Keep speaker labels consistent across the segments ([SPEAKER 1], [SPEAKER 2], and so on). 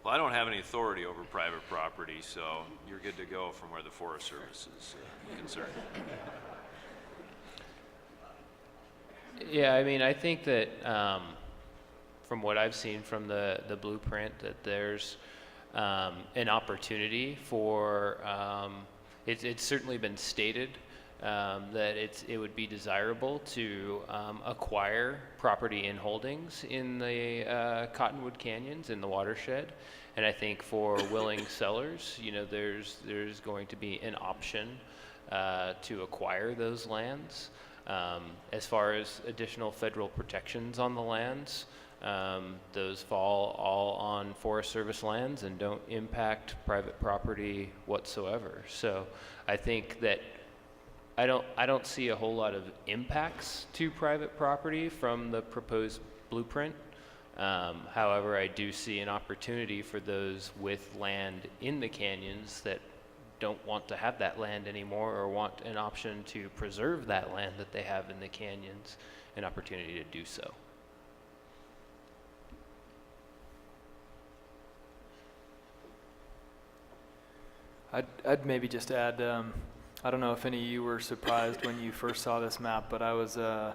[SPEAKER 1] Well, I don't have any authority over private property, so you're good to go from where the Forest Service is concerned.
[SPEAKER 2] Yeah, I mean, I think that from what I've seen from the blueprint, that there's an opportunity for, it's certainly been stated that it would be desirable to acquire property in holdings in the Cottonwood Canyons in the watershed. And I think for willing sellers, you know, there's going to be an option to acquire those lands. As far as additional federal protections on the lands, those fall all on Forest Service lands and don't impact private property whatsoever. So I think that I don't see a whole lot of impacts to private property from the proposed blueprint. However, I do see an opportunity for those with land in the canyons that don't want to have that land anymore, or want an option to preserve that land that they have in the canyons, an opportunity to do so.
[SPEAKER 3] I'd maybe just add, I don't know if any of you were surprised when you first saw this map, but I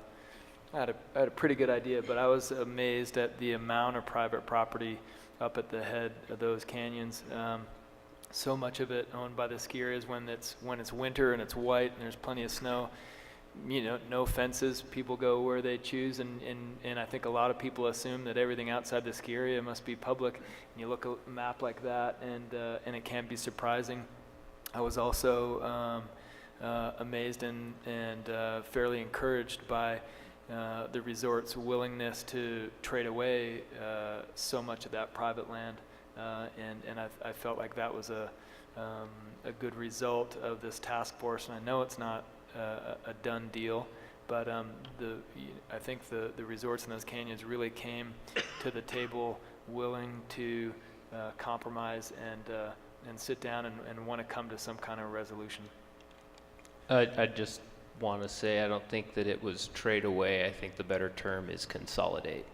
[SPEAKER 3] had a pretty good idea, but I was amazed at the amount of private property up at the head of those canyons. So much of it owned by the ski areas when it's winter and it's white and there's plenty of snow. You know, no fences. People go where they choose, and I think a lot of people assume that everything outside the ski area must be public. And you look at a map like that, and it can be surprising. I was also amazed and fairly encouraged by the resort's willingness to trade away so much of that private land. And I felt like that was a good result of this task force. And I know it's not a done deal, but I think the resorts in those canyons really came to the table willing to compromise and sit down and want to come to some kind of resolution.
[SPEAKER 2] I just want to say I don't think that it was trade away. I think the better term is consolidate.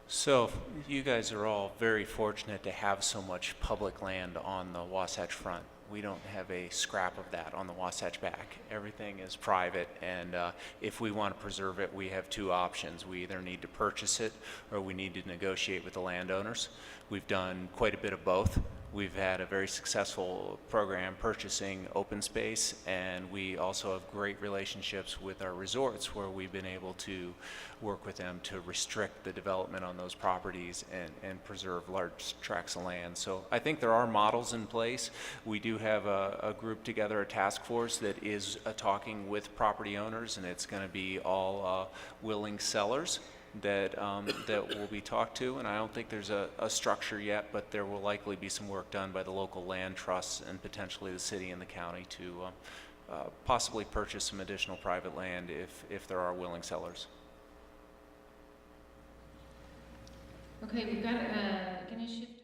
[SPEAKER 4] So you guys are all very fortunate to have so much public land on the Wasatch Front. We don't have a scrap of that on the Wasatch Back. Everything is private, and if we want to preserve it, we have two options. We either need to purchase it or we need to negotiate with the landowners. We've done quite a bit of both. We've had a very successful program purchasing open space, and we also have great relationships with our resorts where we've been able to work with them to restrict the development on those properties and preserve large tracts of land. So I think there are models in place. We do have a group together, a task force that is talking with property owners, and it's going to be all willing sellers that will be talked to, and I don't think there's a structure yet, but there will likely be some work done by the local land trusts and potentially the city and the county to possibly purchase some additional private land if there are willing sellers.
[SPEAKER 5] Okay, we've got, can I shift